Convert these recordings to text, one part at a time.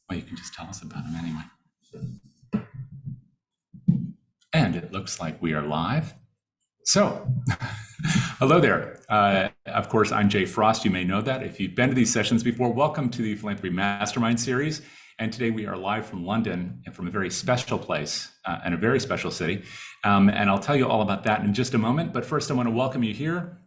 Well, you can just tell us about him anyway. And it looks like we are live. So, hello there. Of course, I'm Jay Frost. You may know that. If you've been to these sessions before, welcome to the Philanthropy Mastermind series. And today we are live from London and from a very special place and a very special city. And I'll tell you all about that in just a moment. But first, I want to welcome you here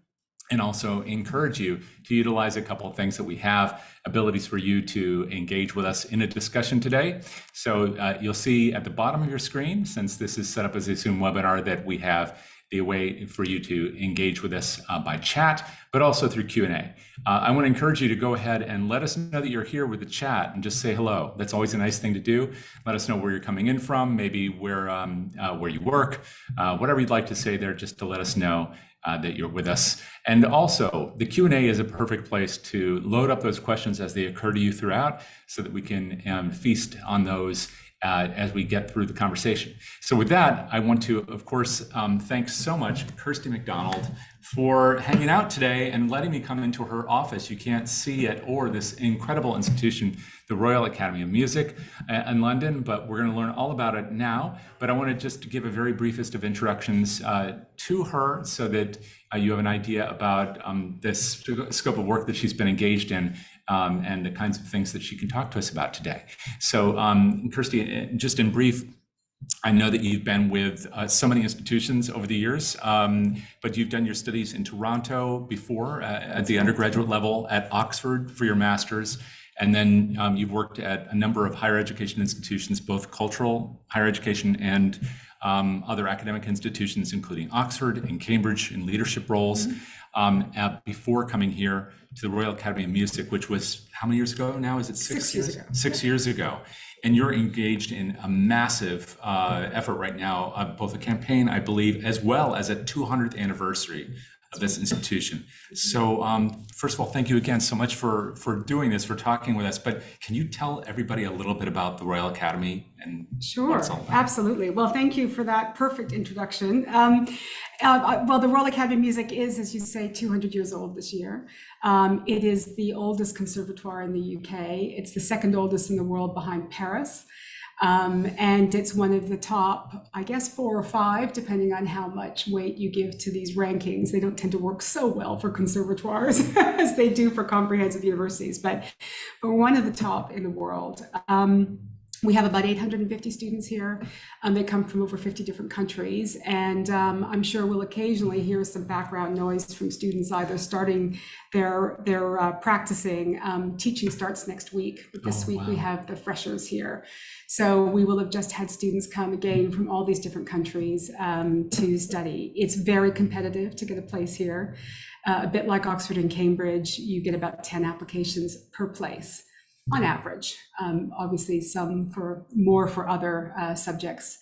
and also encourage you to utilize a couple of things that we have, abilities for you to engage with us in a discussion today. So you'll see at the bottom of your screen, since this is set up as a Zoom webinar, that we have the way for you to engage with us by chat, but also through Q&A. I want to encourage you to go ahead and let us know that you're here with the chat and just say hello. That's always a nice thing to do. Let us know where you're coming in from, maybe where you work, whatever you'd like to say there, just to let us know that you're with us. And also, the Q&A is a perfect place to load up those questions as they occur to you throughout, so that we can feast on those as we get through the conversation. So with that, I want to, of course, thank so much Kirsty MacDonald for hanging out today and letting me come into her office. You can't see it, or this incredible institution, the Royal Academy of Music in London, but we're going to learn all about it now. But I want to just give a very briefest of introductions to her, so that you have an idea about this scope of work that she's been engaged in, and the kinds of things that she can talk to us about today. So Kirsty, just in brief, I know that you've been with so many institutions over the years, but you've done your studies in Toronto before at the undergraduate level, at Oxford for your master's, and then you've worked at a number of higher education institutions, both cultural higher education and other academic institutions, including Oxford and Cambridge, in leadership roles, before coming here to the Royal Academy of Music, which was how many years ago now? Is it 6 years ago? 6 years ago. And you're engaged in a massive effort right now, both a campaign, I believe, as well as a 200th anniversary of this institution. So first of all, thank you again so much for doing this, for talking with us. But can you tell everybody a little bit about the Royal Academy and Sure, absolutely. Well, thank you for that perfect introduction. Well, the Royal Academy of Music is, as you say, 200 years old this year. It is the oldest conservatoire in the UK. It's the second oldest in the world, behind Paris. And it's one of the top, I guess, 4 or 5, depending on how much weight you give to these rankings. They don't tend to work so well for conservatoires as they do for comprehensive universities, but we're one of the top in the world. We have about 850 students here. They come from over 50 different countries, and I'm sure we'll occasionally hear some background noise from students either starting their practicing. Teaching starts next week, but this week we have the freshers here. So we will have just had students come again from all these different countries to study. It's very competitive to get a place here. A bit like Oxford and Cambridge, you get about 10 applications per place, on average. Obviously some more for other subjects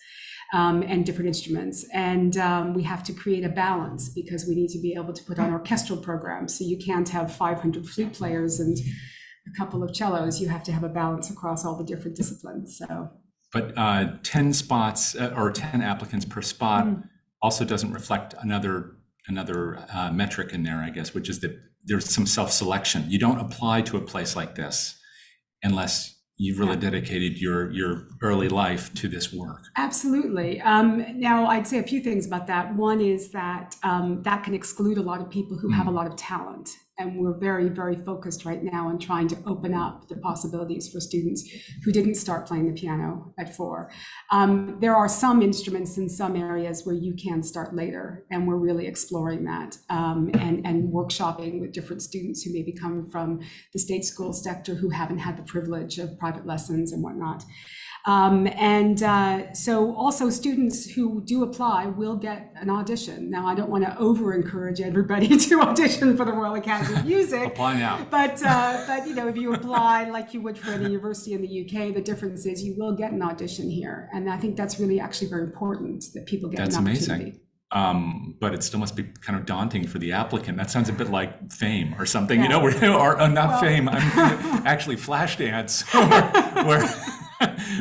and different instruments. And we have to create a balance, because we need to be able to put on orchestral programs. So you can't have 500 flute players and a couple of cellos. You have to have a balance across all the different disciplines. So, but 10 spots or 10 applicants per spot also doesn't reflect another metric in there, I guess, which is that there's some self-selection. You don't apply to a place like this unless you've really dedicated your early life to this work. Absolutely. Now, I'd say a few things about that. One is that that can exclude a lot of people who have a lot of talent. And we're very, very focused right now on trying to open up the possibilities for students who didn't start playing the piano at 4. There are some instruments in some areas where you can start later, and we're really exploring that and workshopping with different students who maybe come from the state school sector who haven't had the privilege of private lessons and whatnot. So also students who do apply will get an audition. Now, I don't want to over-encourage everybody to audition for the Royal Academy of Music. Apply now. But if you apply like you would for any university in the UK, the difference is you will get an audition here. And I think that's really actually very important, that people get an opportunity. Amazing. But it still must be kind of daunting for the applicant. That sounds a bit like Fame or something, or not Fame. I'm actually Flashdance, where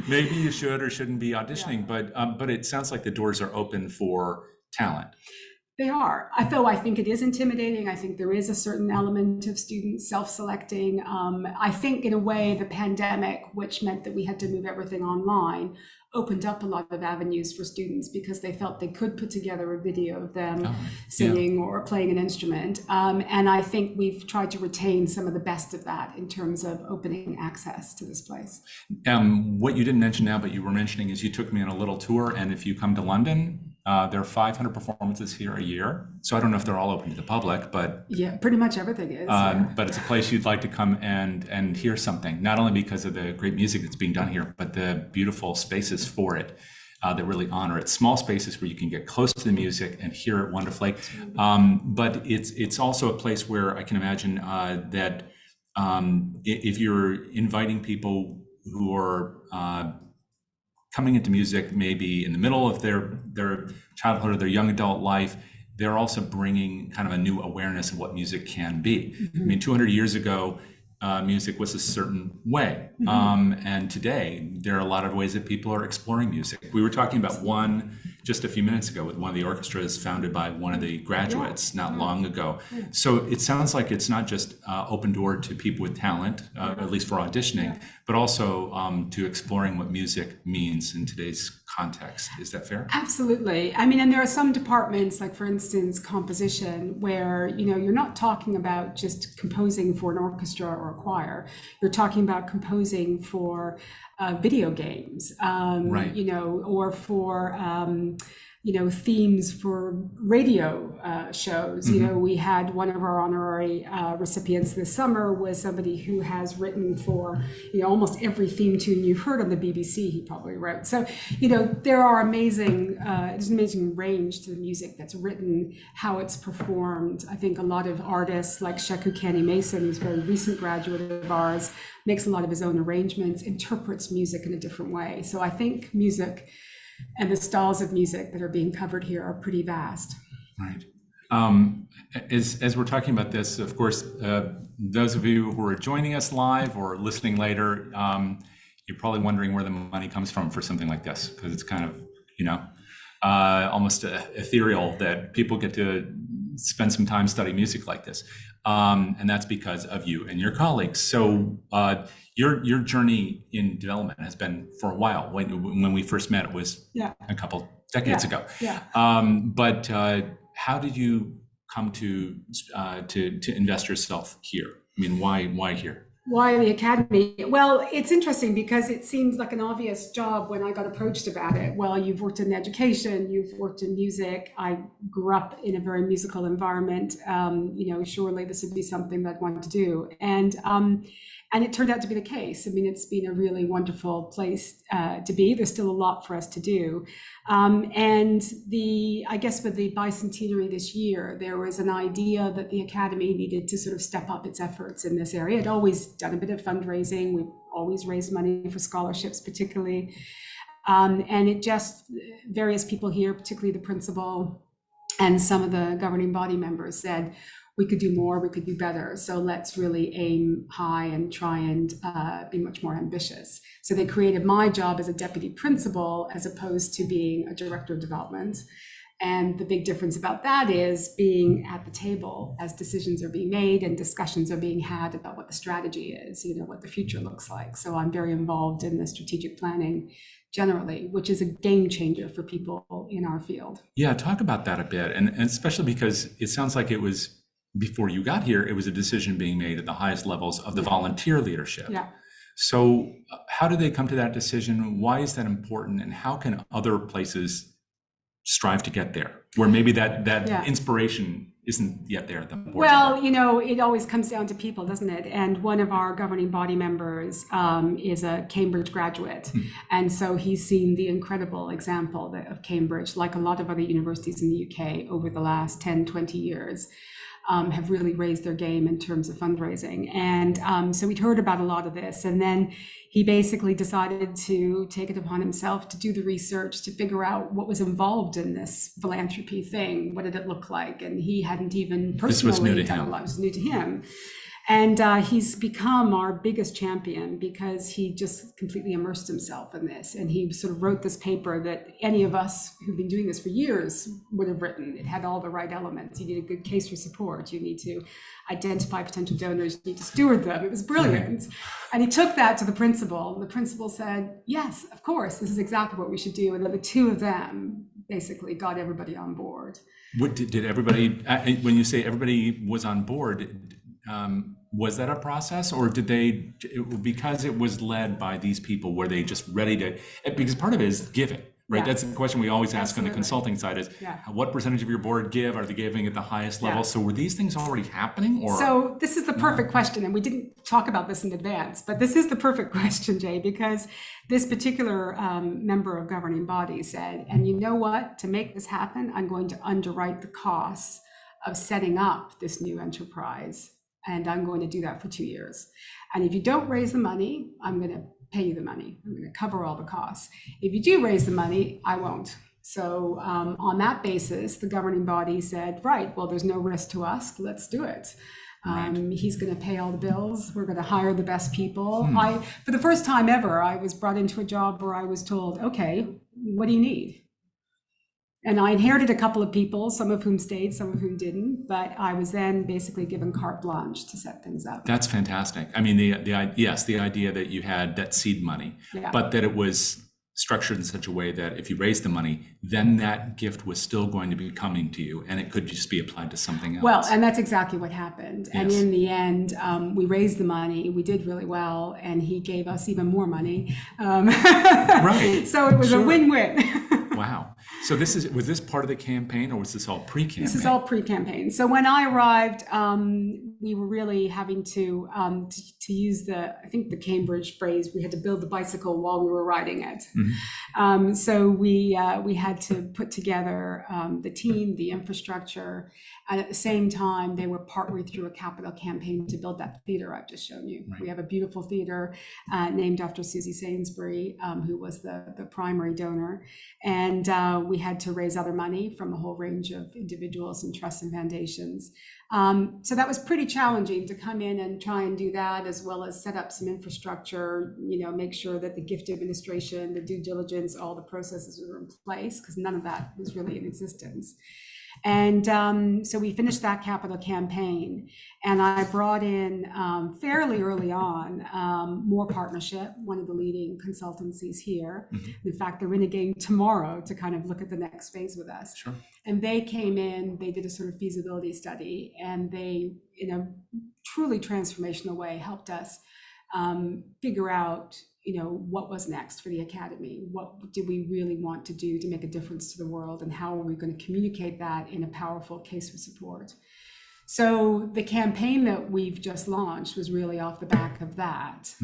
maybe you should or shouldn't be auditioning, but it sounds like the doors are open for talent. They are. Though I think it is intimidating. I think there is a certain element of students self-selecting. I think in a way the pandemic, which meant that we had to move everything online, opened up a lot of avenues for students because they felt they could put together a video of them singing or playing an instrument. And I think we've tried to retain some of the best of that in terms of opening access to this place. What you didn't mention now, but you were mentioning, is you took me on a little tour. And if you come to London, there are 500 performances here a year. So I don't know if they're all open to the public, but yeah, pretty much everything is. But it's a place you'd like to come and hear something, not only because of the great music that's being done here, but the beautiful spaces for it that really honor it. Small spaces where you can get close to the music and hear it wonderfully. But it's also a place where I can imagine that if you're inviting people who are coming into music maybe in the middle of their childhood or their young adult life, they're also bringing kind of a new awareness of what music can be. I mean, 200 years ago, music was a certain way. And today, there are a lot of ways that people are exploring music. We were talking about one just a few minutes ago with one of the orchestras founded by one of the graduates not long ago. So it sounds like it's not just open door to people with talent, at least for auditioning, but also to exploring what music means in today's context. Is that fair? Absolutely. I mean, and there are some departments, like for instance, composition, where, you know, you're not talking about just composing for an orchestra or a choir. You're talking about composing for video games, you know, or for, you know, themes for radio shows. You know, we had one of our honorary recipients this summer was somebody who has written for, you know, almost every theme tune you've heard on the BBC, he probably wrote. So, you know, there are amazing, there's an amazing range to the music that's written, how it's performed. I think a lot of artists like Sheku Kenny Mason, who's a very recent graduate of ours, makes a lot of his own arrangements, interprets music in a different way. So I think music and the styles of music that are being covered here are pretty vast. Right. As we're talking about this, of course, those of you who are joining us live or listening later, you're probably wondering where the money comes from for something like this, because it's kind of, you know, almost ethereal that people get to spend some time studying music like this. And that's because of you and your colleagues. So your journey in development has been for a while. When we first met, it was a couple decades ago. But how did you come to invest yourself here? I mean, why here? Why the Academy? Well, it's interesting because it seems like an obvious job when I got approached about it. Well, you've worked in education, you've worked in music. I grew up in a very musical environment. You know, surely this would be something that I'd want to do. And it turned out to be the case. I mean, it's been a really wonderful place to be. There's still a lot for us to do. And I guess with the bicentenary this year, there was an idea that the Academy needed to sort of step up its efforts in this area. It always done a bit of fundraising. We've always raised money for scholarships, particularly. And it just, various people here, particularly the principal and some of the governing body members said, we could do more, we could do better. So let's really aim high and try and be much more ambitious. So they created my job as a deputy principal as opposed to being a director of development. And the big difference about that is being at the table as decisions are being made and discussions are being had about what the strategy is, you know, what the future looks like. So I'm very involved in the strategic planning generally, which is a game changer for people in our field. Yeah, talk about that a bit. And especially because it sounds like it was, before you got here, it was a decision being made at the highest levels of the volunteer leadership. Yeah. So how did they come to that decision? Why is that important? And how can other places strive to get there, where maybe that inspiration isn't yet there? Well, you know, it always comes down to people, doesn't it? And one of our governing body members is a Cambridge graduate. And so he's seen the incredible example of Cambridge, like a lot of other universities in the UK over the last 10, 20 years. Have really raised their game in terms of fundraising. And so we'd heard about a lot of this. And then he basically decided to take it upon himself to do the research, to figure out what was involved in this philanthropy thing. What did it look like? And he hadn't even personally done a lot. It was new to him. And he's become our biggest champion because he just completely immersed himself in this. And he sort of wrote this paper that any of us who've been doing this for years would have written. It had all the right elements. You need a good case for support. You need to identify potential donors. You need to steward them. It was brilliant. And he took that to the principal. And the principal said, yes, of course, this is exactly what we should do. And then the two of them basically got everybody on board. What did everybody, when you say everybody was on board, was that a process, or did they, because it was led by these people, were they just ready to, because part of it is giving, right? Yeah. That's the question we always ask Absolutely. on the consulting side is, Yeah. what percentage of your board give? Are they giving at the highest level? Yeah. So were these things already happening? Or So this is the perfect question, and we didn't talk about this in advance, but this is the perfect question, Jay, because this particular member of governing body said, and you know what, to make this happen, I'm going to underwrite the costs of setting up this new enterprise. And I'm going to do that for 2 years. And if you don't raise the money, I'm going to pay you the money. I'm going to cover all the costs. If you do raise the money, I won't. So on that basis, the governing body said, right, well, there's no risk to us. Let's do it. He's going to pay all the bills. We're going to hire the best people. For the first time ever, I was brought into a job where I was told, okay, what do you need? And I inherited a couple of people, some of whom stayed, some of whom didn't, but I was then basically given carte blanche to set things up. That's fantastic. I mean, the idea that you had that seed money, but that it was structured in such a way that if you raised the money, then that gift was still going to be coming to you, and it could just be applied to something else. Well, and that's exactly what happened. Yes. And in the end, we raised the money, we did really well, and he gave us even more money. Right. So it was a win-win. Wow. So was this part of the campaign, or was this all pre-campaign? This is all pre-campaign. So when I arrived, we were really having to use I think the Cambridge phrase, we had to build the bicycle while we were riding it. Mm-hmm. So we had to put together the team, the infrastructure, and at the same time, they were partway through a capital campaign to build that theater I've just shown you. Right. We have a beautiful theater named after Susie Sainsbury, who was the primary donor. And we had to raise other money from a whole range of individuals and trusts and foundations. So that was pretty challenging to come in and try and do that, as well as set up some infrastructure, make sure that the gift administration, the due diligence, all the processes were in place, because none of that was really in existence. And so we finished that capital campaign, and I brought in fairly early on more partnership, one of the leading consultancies here. Mm-hmm. In fact, they're in again tomorrow to kind of look at the next phase with us. Sure. And they came in, they did a sort of feasibility study, and they, in a truly transformational way, helped us figure out what was next for the Academy. What do we really want to do to make a difference to the world, and how are we going to communicate that in a powerful case for support? So the campaign that we've just launched was really off the back of that.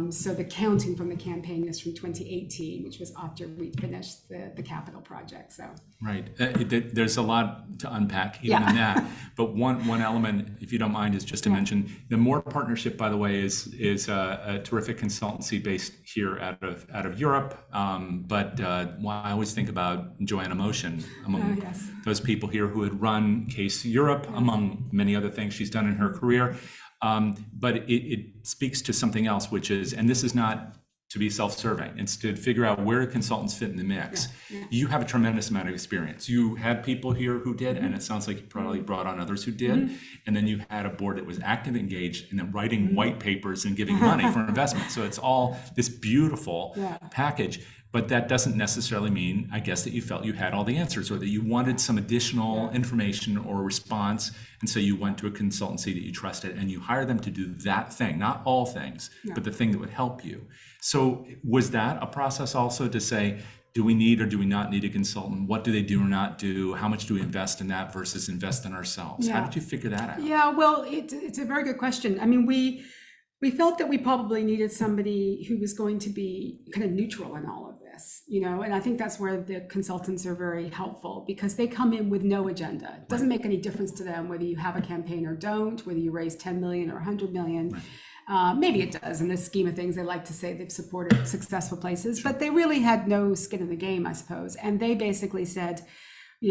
So the counting from the campaign is from 2018, which was after we finished the capital project. So right, there's a lot to unpack even in that. But one element, if you don't mind, is just to mention the More Partnership. By the way, is a terrific consultancy based here out of Europe. But I always think about Joanna Motion among those people here who had run Case Europe, among many other things she's done in her career. But it speaks to something else, which is, and this is not to be self-serving, it's to figure out where consultants fit in the mix. You have a tremendous amount of experience. You had people here who did, and it sounds like you probably brought on others who did. And then you had a board that was active, engaged, and then writing white papers and giving money for investment. So it's all this beautiful package. But that doesn't necessarily mean, I guess, that you felt you had all the answers, or that you wanted some additional information or response. And so you went to a consultancy that you trusted, and you hired them to do that thing, not all things, but the thing that would help you. So was that a process also to say, do we need or do we not need a consultant? What do they do or not do? How much do we invest in that versus invest in ourselves? How did you figure that out? Yeah, well, it's a very good question. I mean, we felt that we probably needed somebody who was going to be kind of neutral in all of this, and I think that's where the consultants are very helpful, because they come in with no agenda. It doesn't make any difference to them whether you have a campaign or don't, whether you raise 10 million or 100 million. Maybe it does. In the scheme of things, they like to say they've supported successful places, but they really had no skin in the game, I suppose. And they basically said,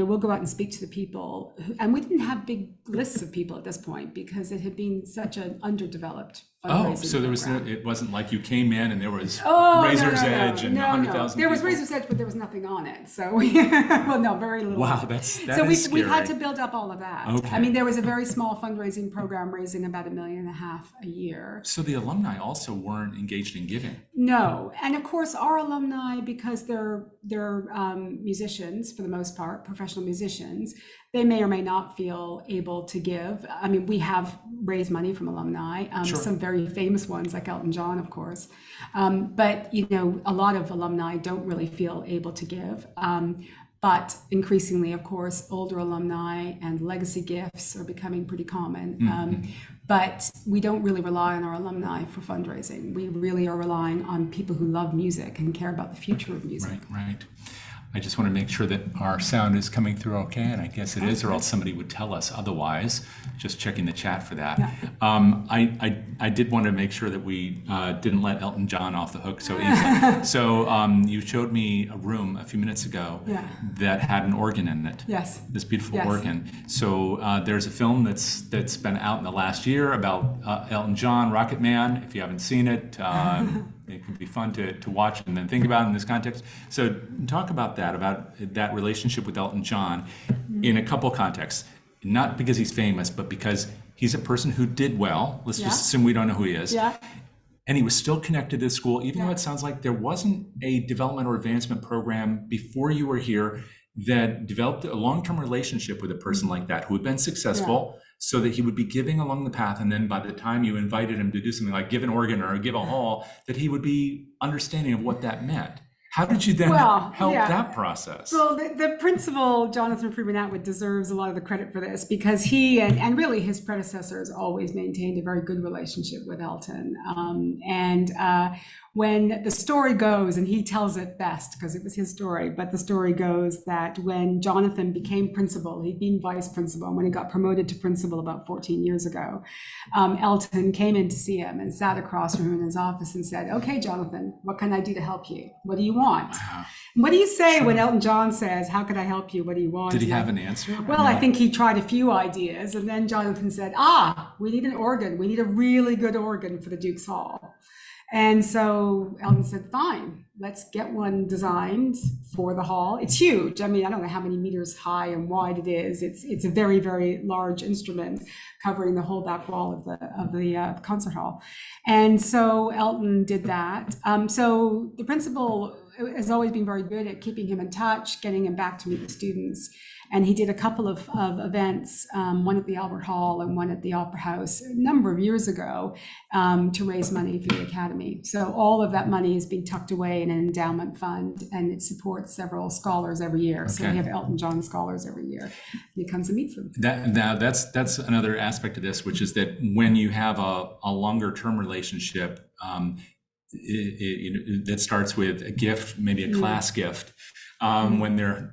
we'll go out and speak to the people, and we didn't have big lists of people at this point because it had been such an underdeveloped fundraising so there was program. it wasn't like you came in and there was Oh, Razor's Edge and 100,000 There was people. Razor's Edge, but there was nothing on it. So, well, no, very little. Wow, that so is we've had scary. to build up all of that. Okay. I mean, there was a very small fundraising program raising about $1.5 million a year. So the alumni also weren't engaged in giving. No, and of course our alumni, because they're musicians for the most part, professional musicians, they may or may not feel able to give. I mean, we have raised money from alumni, Sure. some very famous ones like Elton John, of course. But, a lot of alumni don't really feel able to give. But increasingly, of course, older alumni and legacy gifts are becoming pretty common. But we don't really rely on our alumni for fundraising. We really are relying on people who love music and care about the future of music. Right. I just want to make sure that our sound is coming through okay, and I guess it is, or else somebody would tell us otherwise. Just checking the chat for that. Yeah. I did want to make sure that we didn't let Elton John off the hook so easily. So you showed me a room a few minutes ago that had an organ in it. Yes. This beautiful organ. So there's a film that's been out in the last year about Elton John, Rocket Man. If you haven't seen it, it can be fun to watch and then think about in this context. So talk about that relationship with Elton John in a couple contexts. Not because he's famous, but because he's a person who did well. Let's just assume we don't know who he is. Yeah. And he was still connected to the school, even though it sounds like there wasn't a development or advancement program before you were here that developed a long-term relationship with a person like that who had been successful, so that he would be giving along the path. And then by the time you invited him to do something like give an organ or give a hall, that he would be understanding of what that meant. How did you then help that process? Well, the principal, Jonathan Freeman Atwood, deserves a lot of the credit for this because he and really his predecessors always maintained a very good relationship with Elton. When the story goes, and he tells it best because it was his story, but the story goes that when Jonathan became principal, he'd been vice principal, and when he got promoted to principal about 14 years ago, Elton came in to see him and sat across from him in his office and said, "Okay, Jonathan, what can I do to help you? What do you want?" Wow. What do you say when Elton John says, "How can I help you? What do you want?" Did he have an answer? Well, I think he tried a few ideas, and then Jonathan said, we need an organ. We need a really good organ for the Duke's Hall. And so Elton said, fine, let's get one designed for the hall. It's huge. I mean, I don't know how many meters high and wide it is. It's a very, very large instrument covering the whole back wall of the concert hall. And so Elton did that. So the principal has always been very good at keeping him in touch, getting him back to meet the students. And he did a couple of events, one at the Albert Hall and one at the Opera House a number of years ago to raise money for the Academy. So all of that money is being tucked away in an endowment fund, and it supports several scholars every year. Okay. So we have Elton John scholars every year. He comes and meets them. Now that's another aspect of this, which is that when you have a longer term relationship, that starts with a gift, maybe a class gift. When they're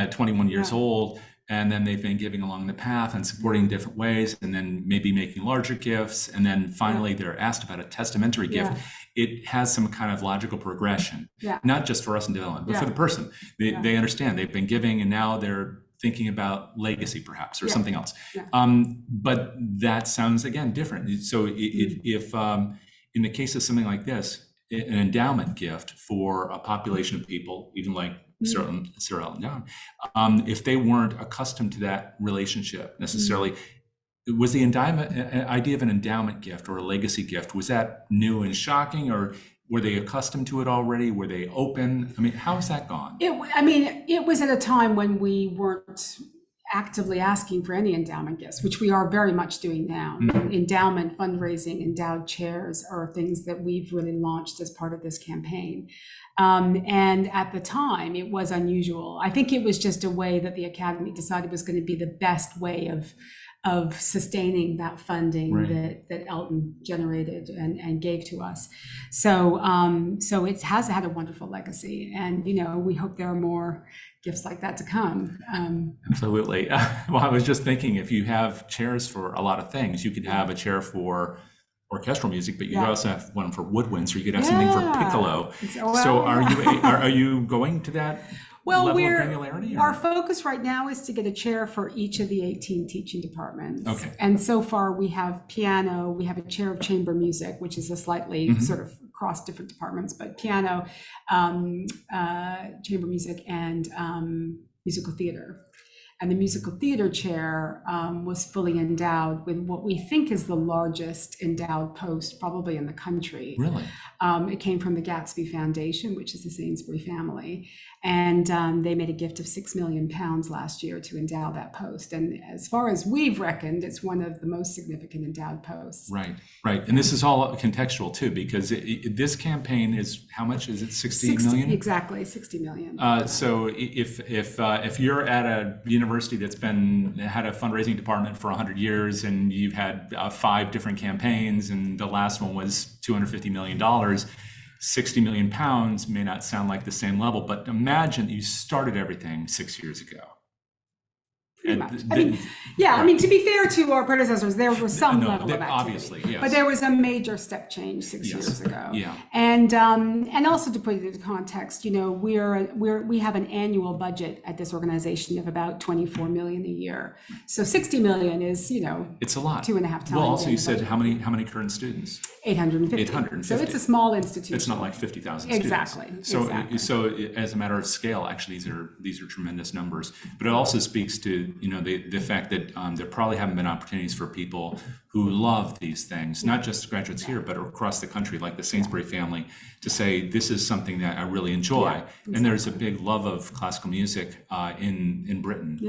21 years old, and then they've been giving along the path and supporting different ways, and then maybe making larger gifts, and then finally they're asked about a testamentary gift. It has some kind of logical progression, not just for us in development, but for the person. They understand they've been giving, and now they're thinking about legacy perhaps, or something else. But that sounds, again, different. So if in the case of something like this, an endowment gift for a population of people, even like Sir Elton John, if they weren't accustomed to that relationship necessarily, was the idea of an endowment gift or a legacy gift, was that new and shocking, or were they accustomed to it already? Were they open? I mean, how has that gone? It was at a time when we weren't actively asking for any endowment gifts, which we are very much doing now. Endowment, fundraising, endowed chairs are things that we've really launched as part of this campaign. And at the time, it was unusual. I think it was just a way that the Academy decided was going to be the best way of sustaining that funding that Elton generated and gave to us. So it has had a wonderful legacy, and we hope there are more gifts like that to come. Absolutely. Well, I was just thinking, if you have chairs for a lot of things, you could have a chair for orchestral music, but you could also have one for woodwinds, or you could have something for piccolo. So are you going to that? Well, level of granularity? Our focus right now is to get a chair for each of the 18 teaching departments. Okay. And so far we have piano, we have a chair of chamber music, which is a slightly sort of across different departments, but piano, chamber music, and musical theater. And the musical theater chair was fully endowed with what we think is the largest endowed post probably in the country. Really? It came from the Gatsby Foundation, which is the Sainsbury family. And they made a gift of £6 million last year to endow that post. And as far as we've reckoned, it's one of the most significant endowed posts. Right, right. And this is all contextual too, because this campaign is, how much is it, 60 million? Exactly, 60 million. So if you're at a university that's had a fundraising department for 100 years and you've had 5 different campaigns and the last one was $250 million, 60 million pounds may not sound like the same level, but imagine you started everything 6 years ago. Pretty much. I mean, to be fair to our predecessors, there was some level of activity. Obviously, yes. But there was a major step change 6 years ago. Yeah. And also to put it into context, we have an annual budget at this organization of about 24 million a year. So 60 million is, it's a lot. 2.5 times. Well, also you said how many current students? 850. 850. So it's a small institution. It's not like 50,000 students. Exactly. So as a matter of scale, actually, these are tremendous numbers. But it also speaks to the fact that there probably haven't been opportunities for people who love these things, not just graduates here, but across the country, like the Sainsbury family, to say this is something that I really enjoy. Yeah, exactly. And there's a big love of classical music in Britain,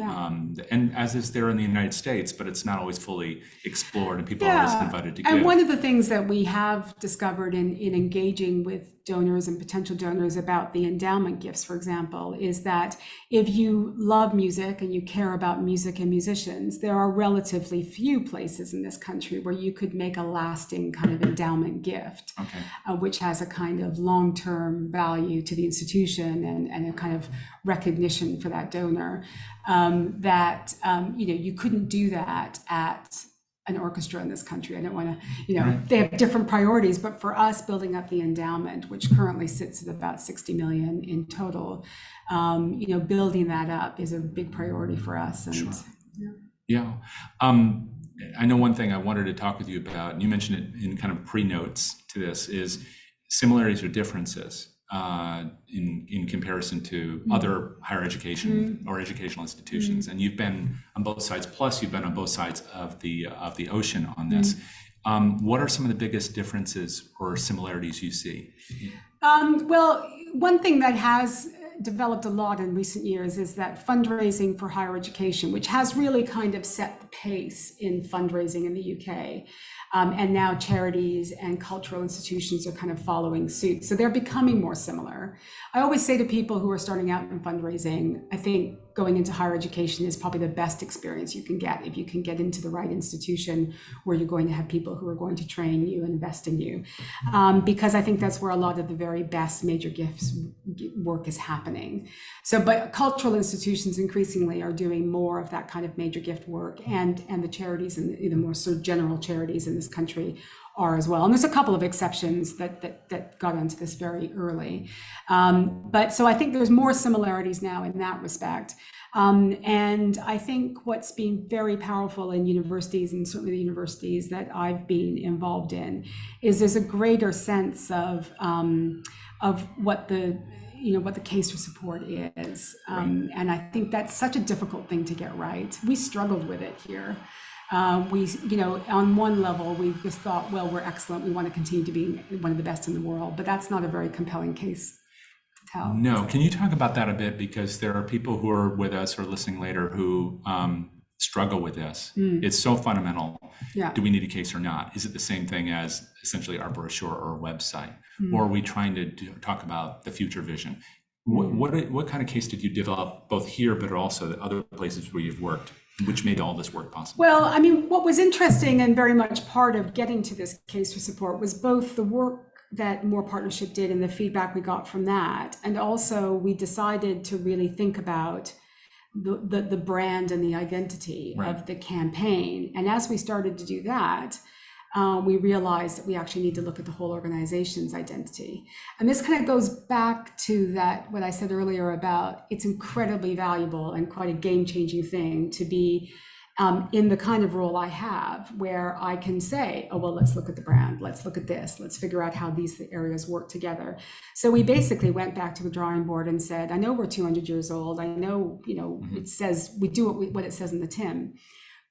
and as is there in the United States, but it's not always fully explored, and people are always invited to give. And one of the things that we have discovered in engaging with donors and potential donors about the endowment gifts, for example, is that if you love music and you care about music and musicians, there are relatively few places in this country where you could make a lasting kind of endowment gift, which has a kind of long-term value to the institution and a kind of recognition for that donor, you couldn't do that at an orchestra in this country. I don't want to, they have different priorities, but for us, building up the endowment, which currently sits at about 60 million in total, building that up is a big priority for us. And, I know one thing I wanted to talk with you about, and you mentioned it in kind of pre-notes to this, is similarities or differences in comparison to other higher education or educational institutions. And you've been on both sides, plus you've been on both sides of the ocean on this. What are some of the biggest differences or similarities you see? Well, one thing that has developed a lot in recent years is that fundraising for higher education, which has really kind of set the pace in fundraising in the UK. And now charities and cultural institutions are kind of following suit. So they're becoming more similar. I always say to people who are starting out in fundraising, I think going into higher education is probably the best experience you can get if you can get into the right institution where you're going to have people who are going to train you and invest in you. Because I think that's where a lot of the very best major gifts work is happening. But cultural institutions increasingly are doing more of that kind of major gift work, and the charities and the more sort of general charities in this country are as well. And there's a couple of exceptions that got onto this very early. But so I think there's more similarities now in that respect. And I think what's been very powerful in universities, and certainly the universities that I've been involved in, is there's a greater sense of what the case for support is. And I think that's such a difficult thing to get right. We struggled with it here. On one level, we just thought, well, we're excellent. We want to continue to be one of the best in the world, but that's not a very compelling case to tell. No. Can you talk about that a bit? Because there are people who are with us or listening later who struggle with this. It's so fundamental. Yeah. Do we need a case or not? Is it the same thing as essentially our brochure or website? Or are we trying to talk about the future vision? What kind of case did you develop both here, but also the other places where you've worked, which made all this work possible? Well, I mean, what was interesting and very much part of getting to this case for support was both the work that More Partnership did and the feedback we got from that. And also we decided to really think about the brand and the identity of the campaign. And as we started to do that, we realized that we actually need to look at the whole organization's identity. And this kind of goes back to that, what I said earlier about it's incredibly valuable and quite a game-changing thing to be in the kind of role I have, where I can say, oh, well, let's look at the brand, let's look at this, let's figure out how these areas work together. So we basically went back to the drawing board and said, I know we're 200 years old. I know, it says we do what it says in the TIM.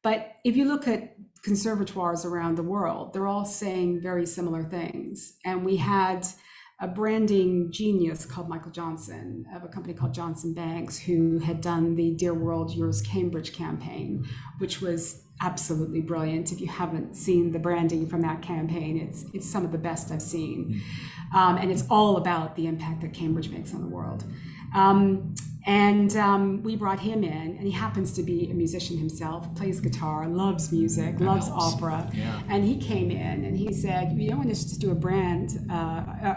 But if you look at conservatoires around the world, they're all saying very similar things. And we had a branding genius called Michael Johnson of a company called Johnson Banks, who had done the Dear World, Yours Cambridge campaign, which was absolutely brilliant. If you haven't seen the branding from that campaign, it's some of the best I've seen. And it's all about the impact that Cambridge makes on the world. We brought him in, and he happens to be a musician himself, plays guitar, loves music, loves opera. Yeah. And he came in and he said, you don't want to just do a brand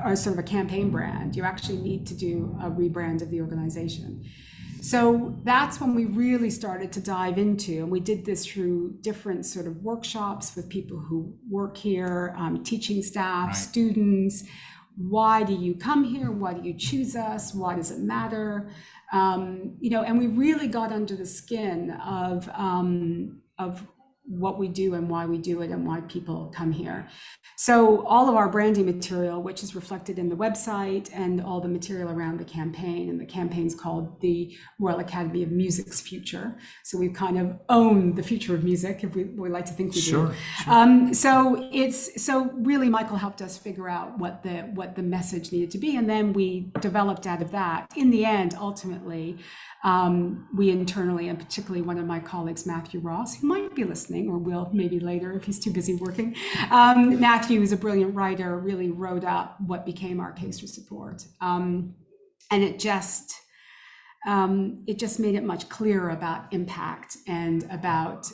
or sort of a campaign brand. You actually need to do a rebrand of the organization. So that's when we really started to dive into, and we did this through different sort of workshops with people who work here, teaching staff, students. Why do you come here? Why do you choose us? Why does it matter? And we really got under the skin of what we do and why we do it and why people come here. So all of our branding material, which is reflected in the website, and all the material around the campaign, and the campaign's called the Royal Academy of Music's Future. So we've kind of owned the future of music, if we like to think we do. So really Michael helped us figure out what the message needed to be, and then we developed out of that. In the end, ultimately, we internally, and particularly one of my colleagues, Matthew Ross, who might be listening, or will maybe later if he's too busy working. Matthew is a brilliant writer, really wrote up what became our case for support. And it just made it much clearer about impact and about,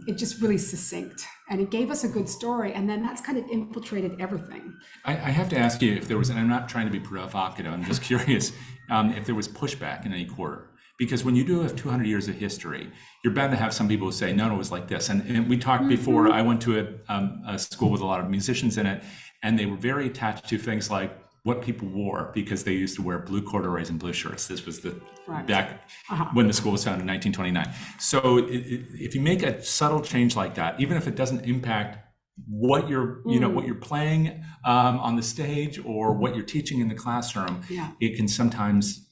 it just really succinct. And it gave us a good story. And then that's kind of infiltrated everything. I have to ask you if there was, and I'm not trying to be provocative, I'm just curious, if there was pushback in any quarter. Because when you do have 200 years of history, you're bound to have some people who say, no, it was like this. And we talked before, I went to a school with a lot of musicians in it, and they were very attached to things like what people wore, because they used to wear blue corduroys and blue shirts. This was the back when the school was founded in 1929. So if you make a subtle change like that, even if it doesn't impact what you're what you're playing on the stage or what you're teaching in the classroom, it can sometimes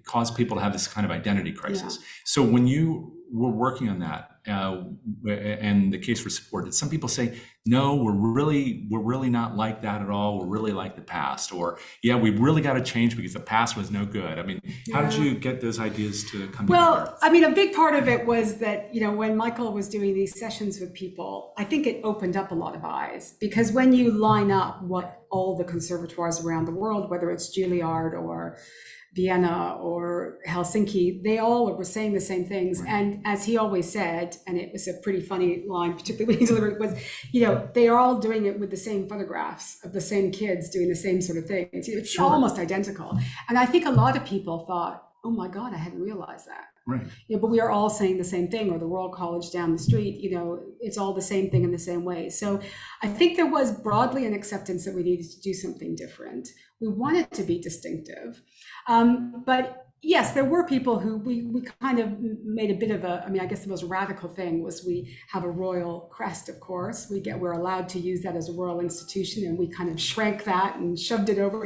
cause people to have this kind of identity crisis. So when you were working on that and the case for support, did some people say, no, we're really not like that at all, we're really like the past, or we really got to change because the past was no good? I mean, how did you get those ideas to come together? Well, I mean, a big part of it was that, when Michael was doing these sessions with people, I think it opened up a lot of eyes, because when you line up what all the conservatoires around the world, whether it's Juilliard or Vienna or Helsinki, they all were saying the same things. And as he always said, and it was a pretty funny line, particularly when he delivered it, was, they are all doing it with the same photographs of the same kids doing the same sort of things. It's almost identical. And I think a lot of people thought, oh my God, I hadn't realized that. Right. But we are all saying the same thing, or the Royal College down the street, it's all the same thing in the same way. So I think there was broadly an acceptance that we needed to do something different. We wanted to be distinctive. But yes, there were people who we kind of made a bit of I guess the most radical thing was we have a royal crest, of course. We're allowed to use that as a royal institution, and we kind of shrank that and shoved it over,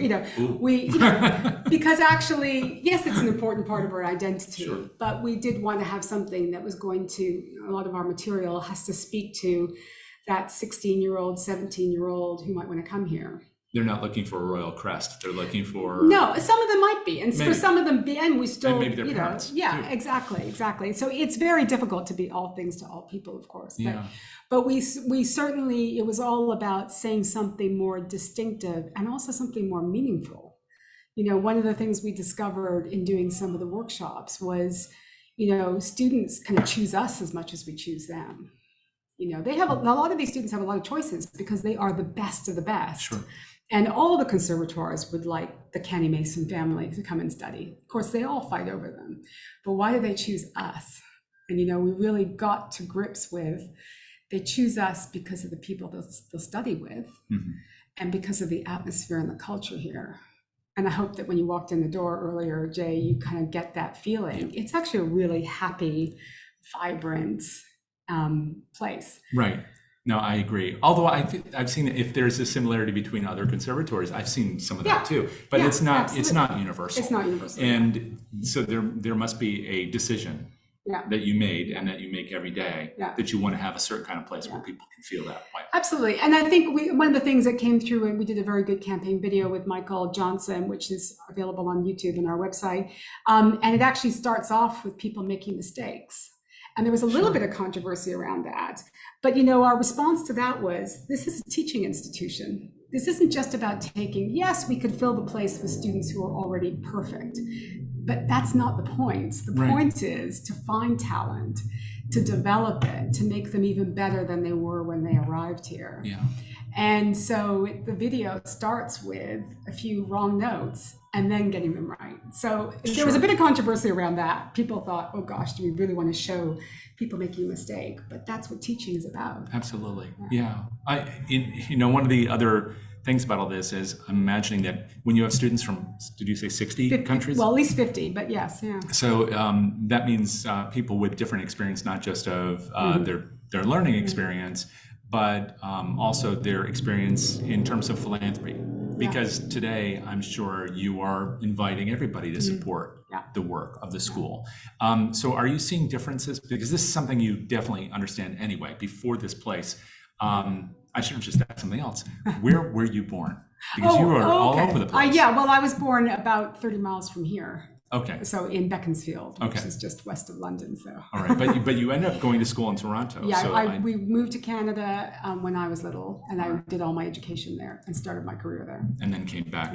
because actually, yes, it's an important part of our identity, but we did want to have something that was going to, a lot of our material has to speak to that 16-year-old, 17-year-old who might want to come here. They're not looking for a royal crest. They're looking for... No, some of them might be. And maybe. For some of them, and we still... And maybe their parents, too. Exactly. So it's very difficult to be all things to all people, of course. But we certainly, it was all about saying something more distinctive and also something more meaningful. One of the things we discovered in doing some of the workshops was, students kind of choose us as much as we choose them. They have a lot of these students have a lot of choices because they are the best of the best. Sure. And all the conservatoires would like the Kenny Mason family to come and study. Of course, they all fight over them. But why do they choose us? And, we really got to grips with They choose us because of the people they'll study with, and because of the atmosphere and the culture here. And I hope that when you walked in the door earlier, Jay, you kind of get that feeling. It's actually a really happy, vibrant place. Right. No, I agree. Although I've seen if there's a similarity between other conservatories, I've seen some of that too. But it's not absolutely. it's not universal. It's not universal. And so there must be a decision that you made and that you make every day that you want to have a certain kind of place where people can feel that way. Absolutely. And I think one of the things that came through, and we did a very good campaign video with Michael Johnson, which is available on YouTube and our website. And it actually starts off with people making mistakes. And there was a little bit of controversy around that. But, our response to that was, this is a teaching institution. This isn't just about yes, we could fill the place with students who are already perfect. But that's not the point. The point is to find talent, to develop it, to make them even better than they were when they arrived here. Yeah. And so the video starts with a few wrong notes and then getting them right. So there was a bit of controversy around that. People thought, oh gosh, do we really want to show people making a mistake? But that's what teaching is about. Absolutely. Yeah. One of the other things about all this is I'm imagining that when you have students from, did you say 60 countries? Well, at least 50, but yes. Yeah. So that means people with different experience, not just of their learning experience, but also their experience in terms of philanthropy. Because today, I'm sure you are inviting everybody to support the work of the school. So are you seeing differences? Because this is something you definitely understand anyway, before this place. I should have just asked something else. Where were you born? Because you are all over the place. Well, I was born about 30 miles from here. Okay. So in Beaconsfield, which is just west of London. So. All right, but you ended up going to school in Toronto. Yeah, so we moved to Canada when I was little, and I did all my education there and started my career there. And then came back.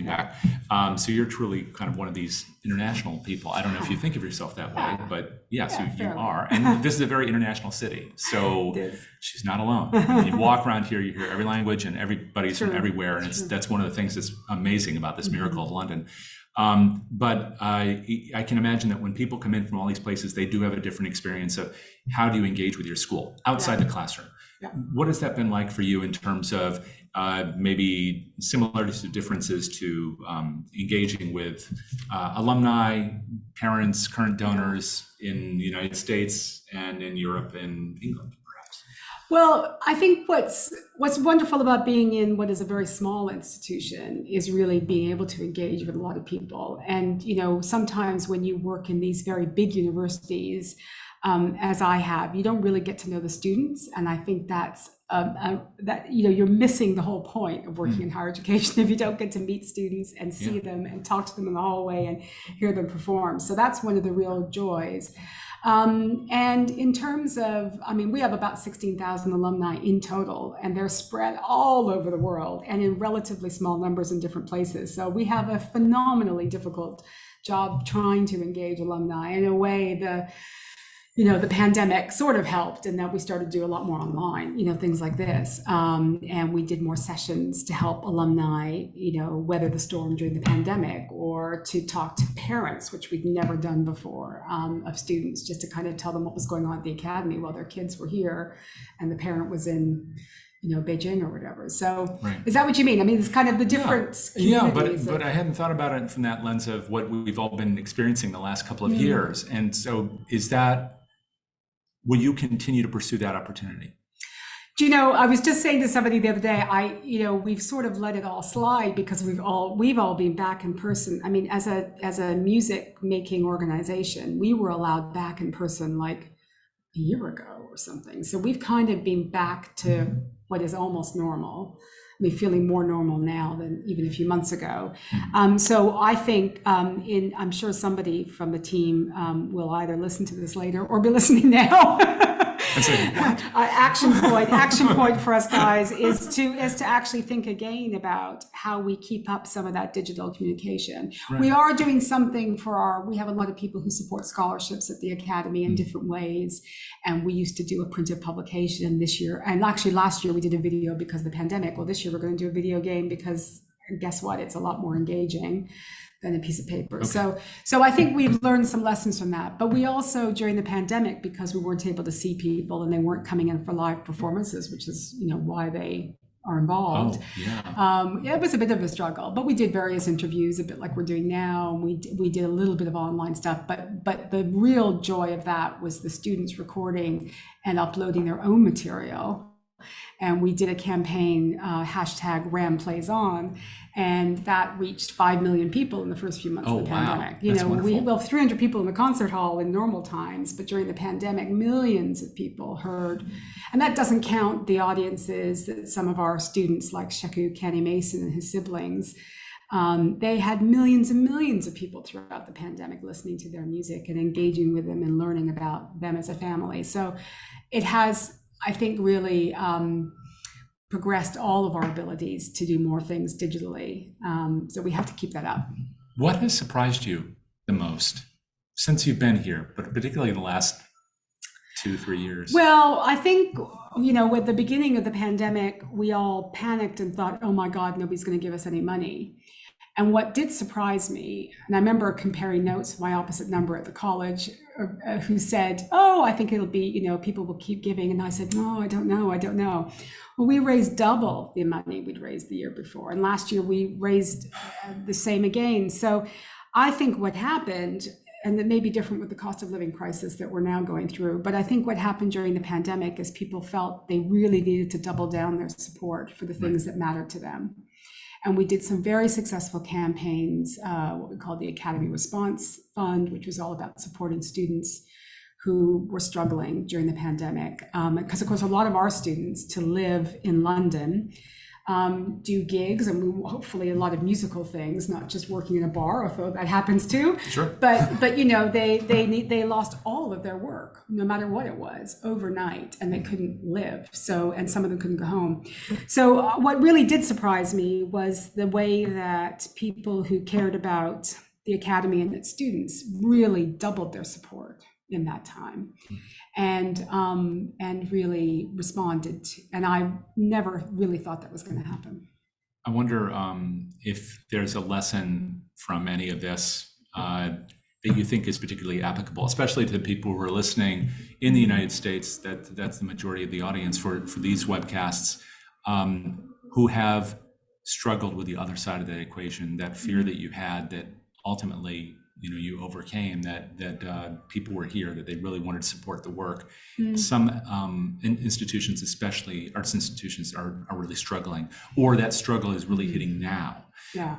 back. So you're truly kind of one of these international people. I don't know if you think of yourself that way, but yes, you are. And this is a very international city, so she's not alone. I mean, you walk around here, you hear every language, and everybody's from everywhere, and that's one of the things that's amazing about this miracle of London. But I can imagine that when people come in from all these places, they do have a different experience of how do you engage with your school outside the classroom. What has that been like for you in terms of maybe similarities or differences to engaging with alumni, parents, current donors in the United States and in Europe and England? Well, I think what's wonderful about being in what is a very small institution is really being able to engage with a lot of people. And, sometimes when you work in these very big universities, as I have, you don't really get to know the students. And I think that's you're missing the whole point of working in higher education if you don't get to meet students and see them and talk to them in the hallway and hear them perform. So that's one of the real joys. And in terms of, we have about 16,000 alumni in total, and they're spread all over the world and in relatively small numbers in different places. So we have a phenomenally difficult job trying to engage alumni. In a way, the pandemic sort of helped in that we started to do a lot more online, things like this. And we did more sessions to help alumni, weather the storm during the pandemic, or to talk to parents, which we'd never done before, of students, just to kind of tell them what was going on at the academy while their kids were here and the parent was in Beijing or whatever. So is that what you mean? It's kind of the different communities. But I hadn't thought about it from that lens of what we've all been experiencing the last couple of years. And so will you continue to pursue that opportunity? I was just saying to somebody the other day, we've sort of let it all slide because we've all been back in person. As a music making organization, we were allowed back in person like a year ago or something. So we've kind of been back to what is almost normal. Feeling more normal now than even a few months ago. So I think I'm sure somebody from the team will either listen to this later or be listening now. Action point for us guys is to actually think again about how we keep up some of that digital communication. We are doing something we have a lot of people who support scholarships at the Academy in different ways. And we used to do a printed publication this year. And actually last year we did a video because of the pandemic. Well, this year we're going to do a video game because guess what? It's a lot more engaging than a piece of paper. Okay. So I think we've learned some lessons from that. But we also, during the pandemic, because we weren't able to see people and they weren't coming in for live performances, which is, why they are involved. It was a bit of a struggle, but we did various interviews, a bit like we're doing now. And we did a little bit of online stuff, but the real joy of that was the students recording and uploading their own material. And we did a campaign, hashtag Ram Plays On, and that reached 5 million people in the first few months of the pandemic. That's wonderful. We have 300 people in the concert hall in normal times, but during the pandemic, millions of people heard. And that doesn't count the audiences that some of our students, like Shaku Kenny Mason and his siblings, they had millions and millions of people throughout the pandemic listening to their music and engaging with them and learning about them as a family. So it has, I think, really progressed all of our abilities to do more things digitally. So we have to keep that up. What has surprised you the most since you've been here, but particularly in the last 2-3 years? Well, I think, with the beginning of the pandemic, we all panicked and thought, oh my God, nobody's going to give us any money. And what did surprise me, and I remember comparing notes with my opposite number at the college, who said, oh, I think it'll be, people will keep giving. And I said, no, I don't know. Well, we raised double the money we'd raised the year before. And last year we raised the same again. So I think what happened, and that may be different with the cost of living crisis that we're now going through, but I think what happened during the pandemic is people felt they really needed to double down their support for the things that mattered to them. And we did some very successful campaigns, what we call the Academy Response Fund, which was all about supporting students who were struggling during the pandemic. Because of course, a lot of our students to live in London do gigs and hopefully a lot of musical things, not just working in a bar, although that happens too. Sure. But they lost all of their work, no matter what it was, overnight, and they couldn't live. So, and some of them couldn't go home. So what really did surprise me was the way that people who cared about the Academy and its students really doubled their support in that time, and really responded to, and I never really thought that was going to happen. I wonder if there's a lesson from any of this that you think is particularly applicable, especially to people who are listening in the United States, that's the majority of the audience for these webcasts, who have struggled with the other side of that equation, that fear that you had that ultimately you overcame, that people were here, that they really wanted to support the work. Some institutions, especially arts institutions, are really struggling, or that struggle is really hitting now. Yeah.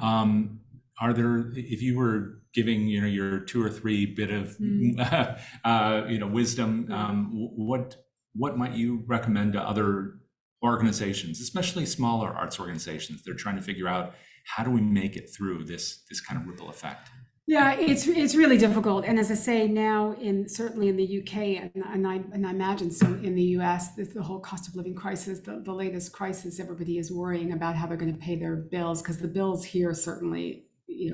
Are there, if you were giving your 2 or 3 bit of wisdom, what might you recommend to other organizations, especially smaller arts organizations? They're trying to figure out, how do we make it through this kind of ripple effect? Yeah, it's really difficult, and as I say now, certainly in the UK, and I imagine so in the US, the whole cost of living crisis, the latest crisis, everybody is worrying about how they're going to pay their bills, because the bills here certainly,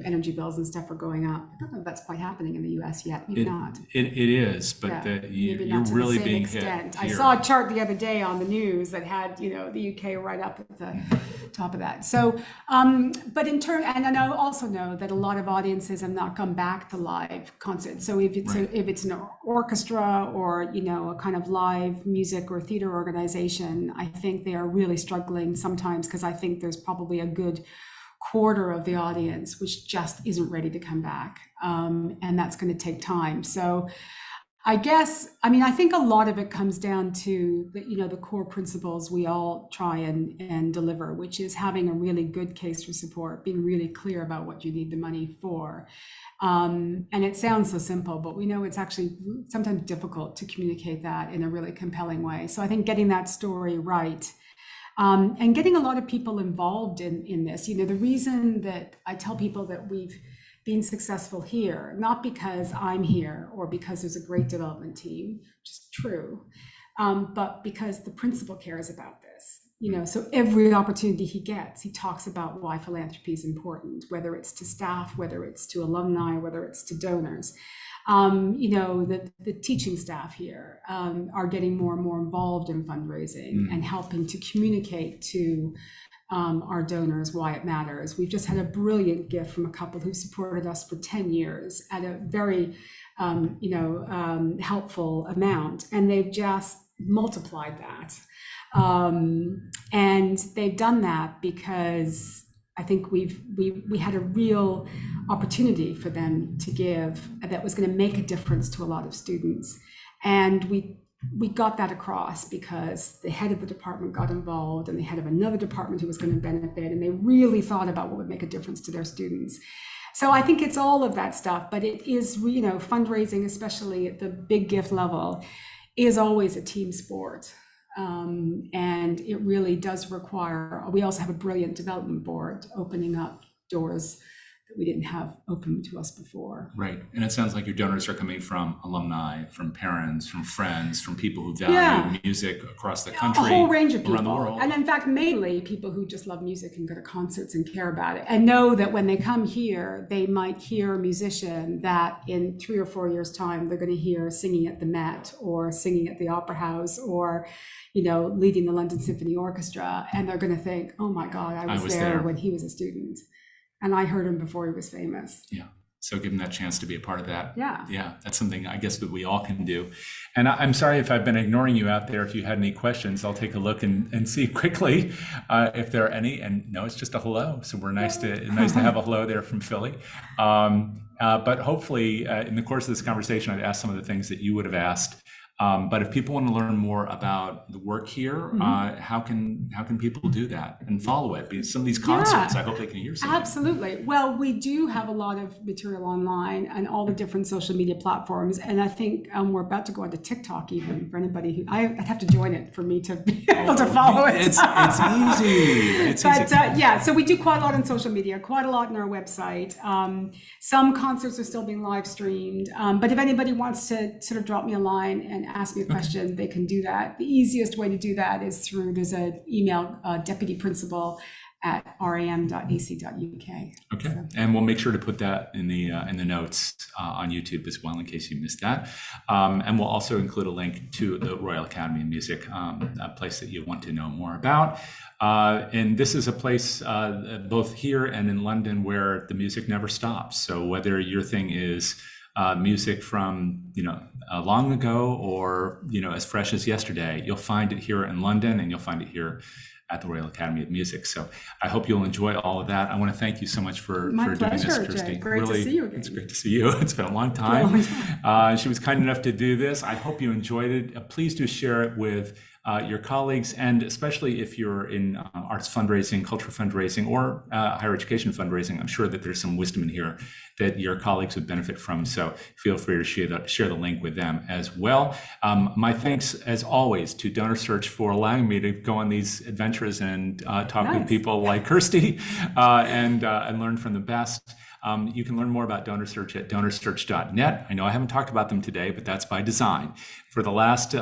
energy bills and stuff are going up. I don't know if that's quite happening in the US yet. Maybe not. It is, but you're really being hit here. I saw a chart the other day on the news that had, the UK right up at the top of that. So, but in turn, and I also know that a lot of audiences have not come back to live concerts. So if it's an orchestra or, a kind of live music or theater organization, I think they are really struggling sometimes, because I think there's probably a good quarter of the audience which just isn't ready to come back, and that's going to take time. So I think a lot of it comes down to the core principles we all try and deliver, which is having a really good case for support, being really clear about what you need the money for, and it sounds so simple, but we know it's actually sometimes difficult to communicate that in a really compelling way. So I think getting that story right, and getting a lot of people involved in this. The reason that I tell people that we've been successful here, not because I'm here or because there's a great development team, which is true, but because the principal cares about this. So every opportunity he gets, he talks about why philanthropy is important, whether it's to staff, whether it's to alumni, whether it's to donors. The teaching staff here are getting more and more involved in fundraising and helping to communicate to our donors why it matters. We've just had a brilliant gift from a couple who supported us for 10 years at a very helpful amount, and they've just multiplied that. And they've done that because I think we had a real opportunity for them to give that was going to make a difference to a lot of students. And we got that across because the head of the department got involved, and the head of another department who was going to benefit, and they really thought about what would make a difference to their students. So I think it's all of that stuff, but it is, fundraising, especially at the big gift level, is always a team sport. And it really does require, we also have a brilliant development board opening up doors that we didn't have open to us before. Right. And it sounds like your donors are coming from alumni, from parents, from friends, from people who value music across the country. A whole range of people. Around the world. And in fact, mainly people who just love music and go to concerts and care about it and know that when they come here, they might hear a musician that in 3 or 4 years' time, they're going to hear singing at the Met or singing at the Opera House or leading the London Symphony Orchestra. And they're going to think, oh my God, I was there when he was a student. And I heard him before he was famous. Yeah. So give them that chance to be a part of that. Yeah. Yeah. That's something I guess that we all can do. And I'm sorry if I've been ignoring you out there. If you had any questions, I'll take a look and see quickly if there are any. And no, it's just a hello. So we're nice to have a hello there from Philly. But hopefully in the course of this conversation, I'd ask some of the things that you would have asked. But if people want to learn more about the work here, how can people do that and follow it? Because some of these concerts, I hope they can hear something. Absolutely. Well, we do have a lot of material online and all the different social media platforms. And I think we're about to go onto TikTok even for anybody who, I'd have to join it for me to be able to follow it. It's easy. So we do quite a lot on social media, quite a lot on our website. Some concerts are still being live streamed. But if anybody wants to sort of drop me a line and ask me a question, they can do that. The easiest way to do that is there's an email, deputy principal at ram.ac.uk. Okay, so. And we'll make sure to put that in the notes on YouTube as well, in case you missed that. And we'll also include a link to the Royal Academy of Music, a place that you want to know more about. And this is a place both here and in London where the music never stops. So whether your thing is music from long ago or as fresh as yesterday, you'll find it here in London, and you'll find it here at the Royal Academy of Music. So I hope you'll enjoy all of that. I want to thank you so much for doing this, Kirsty. Jay. Great to see you again. It's great to see you. It's been a long time. She was kind enough to do this. I hope you enjoyed it. Please do share it with your colleagues, and especially if you're in arts fundraising, cultural fundraising, or higher education fundraising. I'm sure that there's some wisdom in here that your colleagues would benefit from. So feel free to share the link with them as well. My thanks, as always, to DonorSearch for allowing me to go on these adventures and talk with people like Kirsty and learn from the best. You can learn more about DonorSearch at DonorSearch.net. I know I haven't talked about them today, but that's by design. For the last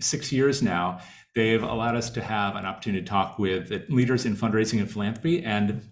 6 years now, they've allowed us to have an opportunity to talk with leaders in fundraising and philanthropy and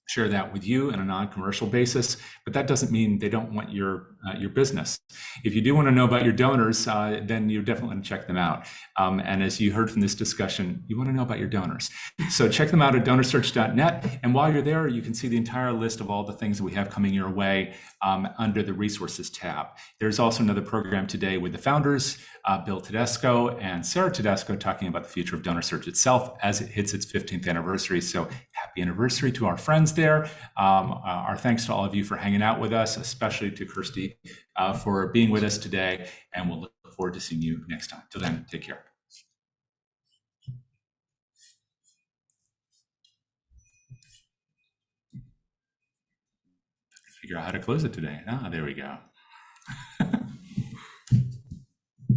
share that with you on a non-commercial basis, but that doesn't mean they don't want your business. If you do want to know about your donors, then you definitely want to check them out. And as you heard from this discussion, you want to know about your donors. So check them out at DonorSearch.net. And while you're there, you can see the entire list of all the things that we have coming your way under the Resources tab. There's also another program today with the founders, Bill Tedesco and Sarah Tedesco, talking about the future of DonorSearch itself as it hits its 15th anniversary. So happy anniversary to our friends there. Our thanks to all of you for hanging out with us, especially to Kirsty for being with us today. And we'll look forward to seeing you next time. Till then, take care. Figure out how to close it today. There we go.